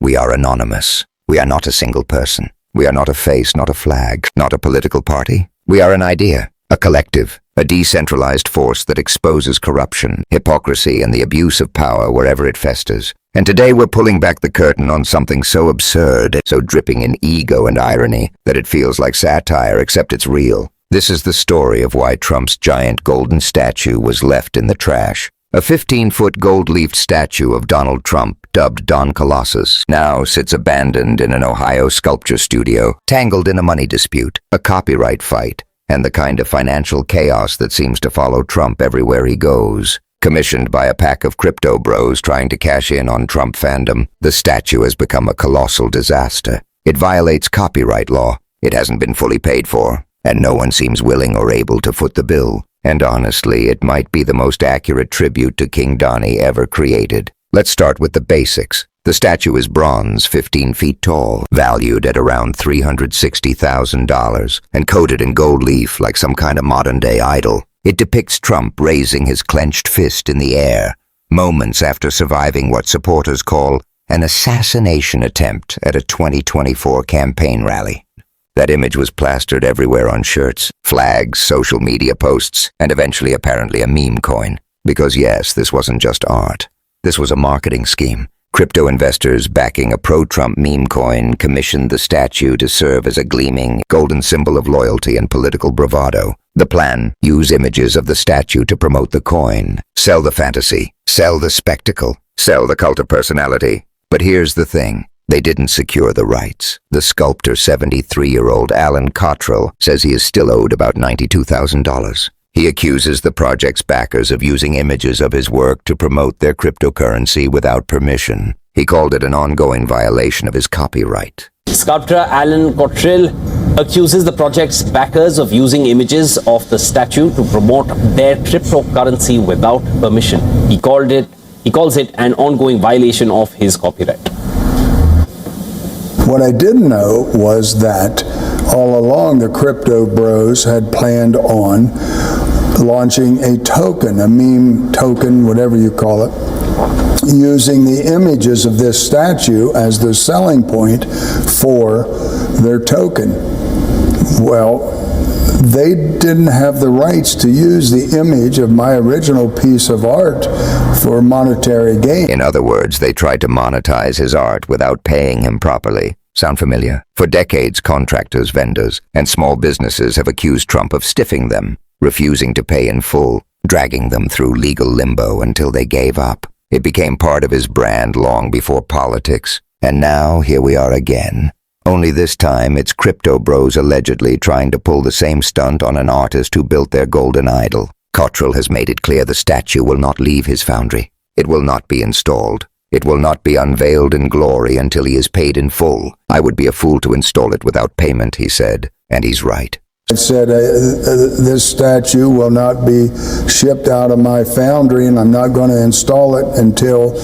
We are anonymous. We are not a single person. We are not a face, not a flag, not a political party. We are an idea, a collective, a decentralized force that exposes corruption, hypocrisy, and the abuse of power wherever it festers. And today we're pulling back the curtain on something so absurd, so dripping in ego and irony, that it feels like satire, except it's real. This is the story of why Trump's giant golden statue was left in the trash. A 15-foot gold-leafed statue of Donald Trump, dubbed Don Colossus, now sits abandoned in an Ohio sculpture studio, tangled in a money dispute, a copyright fight, and the kind of financial chaos that seems to follow Trump everywhere he goes. Commissioned by a pack of crypto bros trying to cash in on Trump fandom, the statue has become a colossal disaster. It violates copyright law, it hasn't been fully paid for, and no one seems willing or able to foot the bill. And honestly, it might be the most accurate tribute to King Donnie ever created. Let's start with the basics. The statue is bronze, 15 feet tall, valued at around $360,000, and coated in gold leaf like some kind of modern-day idol. It depicts Trump raising his clenched fist in the air, moments after surviving what supporters call an assassination attempt at a 2024 campaign rally. That image was plastered everywhere on shirts, flags, social media posts, and eventually apparently a meme coin. Because yes, this wasn't just art. This was a marketing scheme. Crypto investors backing a pro-Trump meme coin commissioned the statue to serve as a gleaming, golden symbol of loyalty and political bravado. The plan: use images of the statue to promote the coin, sell the fantasy, sell the spectacle, sell the cult of personality. But here's the thing. They didn't secure the rights. The sculptor, 73-year-old Alan Cottrell, says he is still owed about $92,000. He accuses the project's backers of using images of his work to promote their cryptocurrency without permission. He called it an ongoing violation of his copyright. Sculptor Alan Cottrell accuses the project's backers of using images of the statue to promote their cryptocurrency without permission. He calls it an ongoing violation of his copyright. What I didn't know was that all along the crypto bros had planned on launching a token, a meme token, whatever you call it, using the images of this statue as the selling point for their token. Well, they didn't have the rights to use the image of my original piece of art for monetary gain. In other words, they tried to monetize his art without paying him properly. Sound familiar? For decades, contractors, vendors, and small businesses have accused Trump of stiffing them, refusing to pay in full, dragging them through legal limbo until they gave up. It became part of his brand long before politics, and now here we are again. Only this time, it's crypto bros allegedly trying to pull the same stunt on an artist who built their golden idol. Cottrell has made it clear the statue will not leave his foundry. It will not be installed. It will not be unveiled in glory until he is paid in full. I would be a fool to install it without payment, he said, and he's right. I said, this statue will not be shipped out of my foundry, and I'm not going to install it until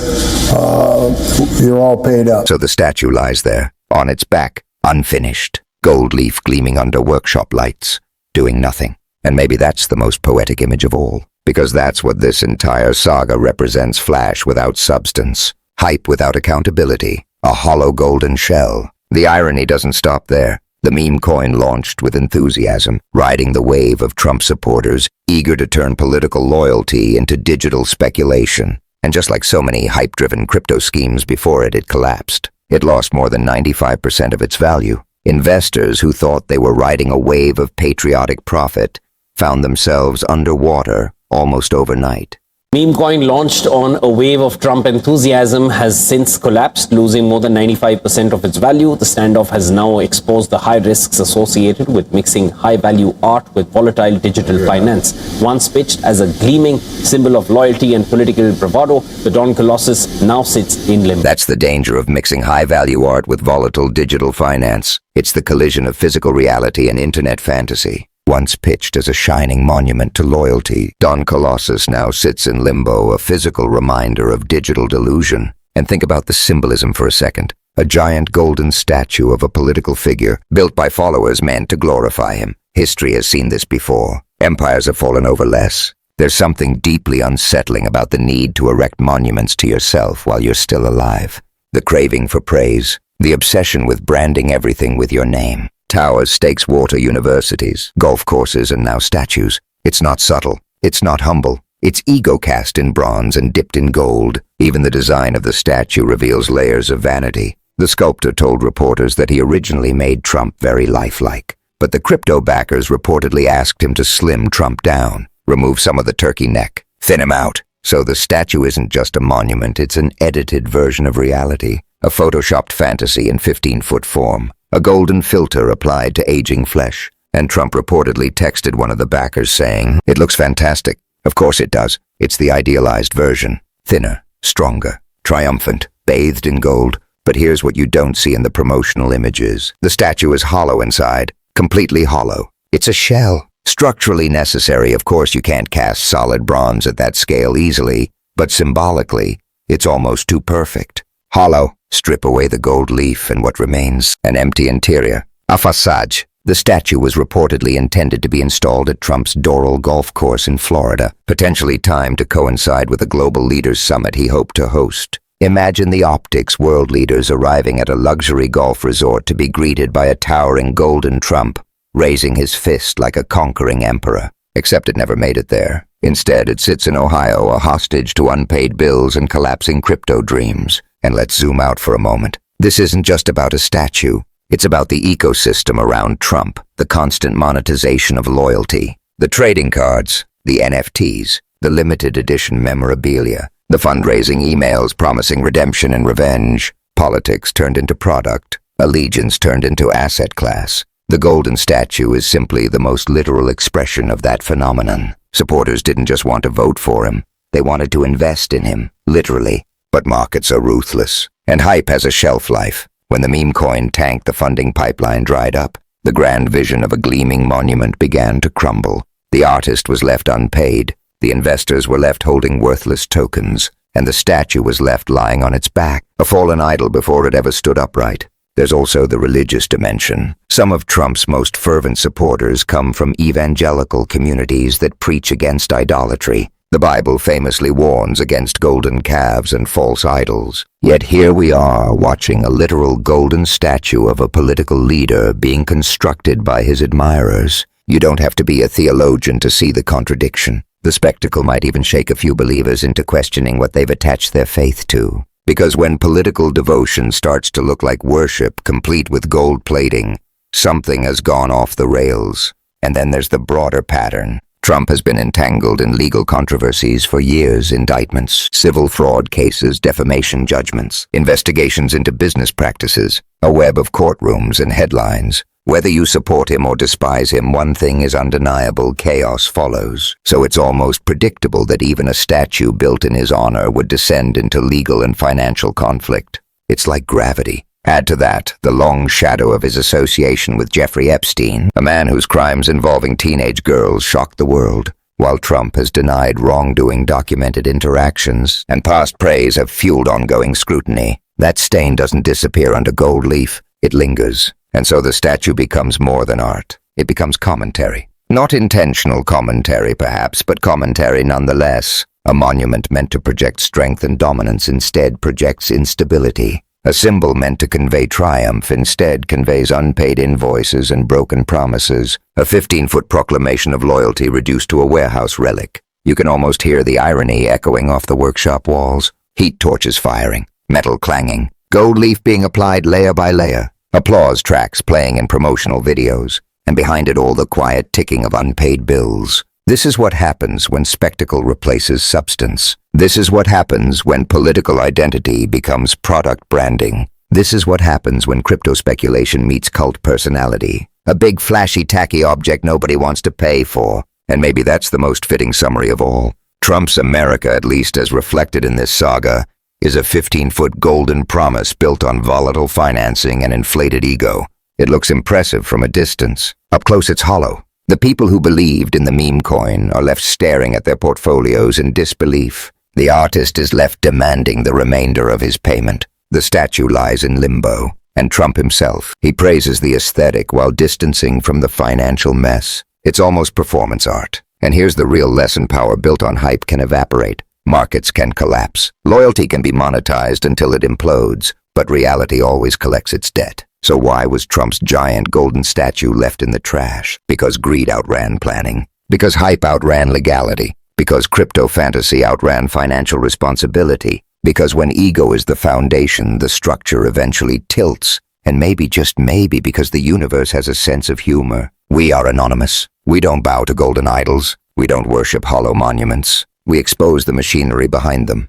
you're all paid up. So the statue lies there, on its back, unfinished, gold leaf gleaming under workshop lights, doing nothing. And maybe that's the most poetic image of all, because that's what this entire saga represents: flash without substance, hype without accountability, a hollow golden shell. The irony doesn't stop there. The meme coin launched with enthusiasm, riding the wave of Trump supporters, eager to turn political loyalty into digital speculation. And just like so many hype-driven crypto schemes before it, it collapsed. It lost more than 95% of its value. Investors who thought they were riding a wave of patriotic profit found themselves underwater almost overnight. Meme coin launched on a wave of Trump enthusiasm has since collapsed, losing more than 95% of its value. The standoff has now exposed the high risks associated with mixing high-value art with volatile digital finance. Once pitched as a gleaming symbol of loyalty and political bravado, the Don Colossus now sits in limbo. That's the danger of mixing high-value art with volatile digital finance. It's the collision of physical reality and internet fantasy. Once pitched as a shining monument to loyalty, Don Colossus now sits in limbo, a physical reminder of digital delusion. And think about the symbolism for a second. A giant golden statue of a political figure, built by followers meant to glorify him. History has seen this before. Empires have fallen over less. There's something deeply unsettling about the need to erect monuments to yourself while you're still alive. the craving for praise, the obsession with branding everything with your name. Towers, stakes, water, universities, golf courses, and now statues. It's not subtle. It's not humble. It's ego cast in bronze and dipped in gold. Even the design of the statue reveals layers of vanity. The sculptor told reporters that he originally made Trump very lifelike. But the crypto backers reportedly asked him to slim Trump down, remove some of the turkey neck, thin him out. So the statue isn't just a monument, it's an edited version of reality, a photoshopped fantasy in 15-foot form, a golden filter applied to aging flesh. And Trump reportedly texted one of the backers saying, "It looks fantastic." Of course it does. It's the idealized version. Thinner, stronger, triumphant, bathed in gold. But here's what you don't see in the promotional images. The statue is hollow inside, completely hollow. It's a shell. Structurally necessary, of course you can't cast solid bronze at that scale easily, but symbolically, it's almost too perfect. Hollow, strip away the gold leaf and what remains, an empty interior. A facade. The statue was reportedly intended to be installed at Trump's Doral golf course in Florida, potentially timed to coincide with a global leaders summit he hoped to host. Imagine the optics, world leaders arriving at a luxury golf resort to be greeted by a towering golden Trump, raising his fist like a conquering emperor. Except it never made it there. Instead, it sits in Ohio, a hostage to unpaid bills and collapsing crypto dreams. And let's zoom out for a moment. This isn't just about a statue. It's about the ecosystem around Trump, the constant monetization of loyalty, the trading cards, the NFTs, the limited edition memorabilia, the fundraising emails promising redemption and revenge. Politics turned into product, allegiance turned into asset class. The golden statue is simply the most literal expression of that phenomenon. Supporters didn't just want to vote for him, they wanted to invest in him, literally. But markets are ruthless, and hype has a shelf life. When the meme coin tanked, the funding pipeline dried up. The grand vision of a gleaming monument began to crumble. The artist was left unpaid, the investors were left holding worthless tokens, and the statue was left lying on its back, a fallen idol before it ever stood upright. There's also the religious dimension. Some of Trump's most fervent supporters come from evangelical communities that preach against idolatry. The Bible famously warns against golden calves and false idols. Yet here we are, watching a literal golden statue of a political leader being constructed by his admirers. You don't have to be a theologian to see the contradiction. The spectacle might even shake a few believers into questioning what they've attached their faith to. Because when political devotion starts to look like worship, complete with gold plating, something has gone off the rails. And then there's the broader pattern. Trump has been entangled in legal controversies for years: indictments, civil fraud cases, defamation judgments, investigations into business practices, a web of courtrooms and headlines. Whether you support him or despise him, one thing is undeniable: chaos follows. So it's almost predictable that even a statue built in his honor would descend into legal and financial conflict. It's like gravity. Add to that the long shadow of his association with Jeffrey Epstein, a man whose crimes involving teenage girls shocked the world, while Trump has denied wrongdoing, documented interactions, and past praise have fueled ongoing scrutiny. That stain doesn't disappear under gold leaf, it lingers. And so the statue becomes more than art. It becomes commentary. Not intentional commentary, perhaps, but commentary nonetheless. A monument meant to project strength and dominance instead projects instability. A symbol meant to convey triumph instead conveys unpaid invoices and broken promises. A 15-foot proclamation of loyalty reduced to a warehouse relic. You can almost hear the irony echoing off the workshop walls. Heat torches firing, metal clanging, gold leaf being applied layer by layer. Applause tracks playing in promotional videos, and behind it all the quiet ticking of unpaid bills. This is what happens when spectacle replaces substance. This is what happens when political identity becomes product branding. This is what happens when crypto speculation meets cult personality. A big, flashy, tacky object nobody wants to pay for. And maybe that's the most fitting summary of all. Trump's America, at least as reflected in this saga, is a 15-foot golden promise built on volatile financing and inflated ego. It looks impressive from a distance. Up close it's hollow. The people who believed in the meme coin are left staring at their portfolios in disbelief. The artist is left demanding the remainder of his payment. The statue lies in limbo. And Trump himself, he praises the aesthetic while distancing from the financial mess. It's almost performance art. And here's the real lesson: power built on hype can evaporate. Markets can collapse. Loyalty can be monetized until it implodes. But reality always collects its debt. So why was Trump's giant golden statue left in the trash? Because greed outran planning. Because hype outran legality. Because crypto fantasy outran financial responsibility. Because when ego is the foundation, the structure eventually tilts. And maybe, just maybe, because the universe has a sense of humor. We are anonymous. We don't bow to golden idols. We don't worship hollow monuments. We expose the machinery behind them.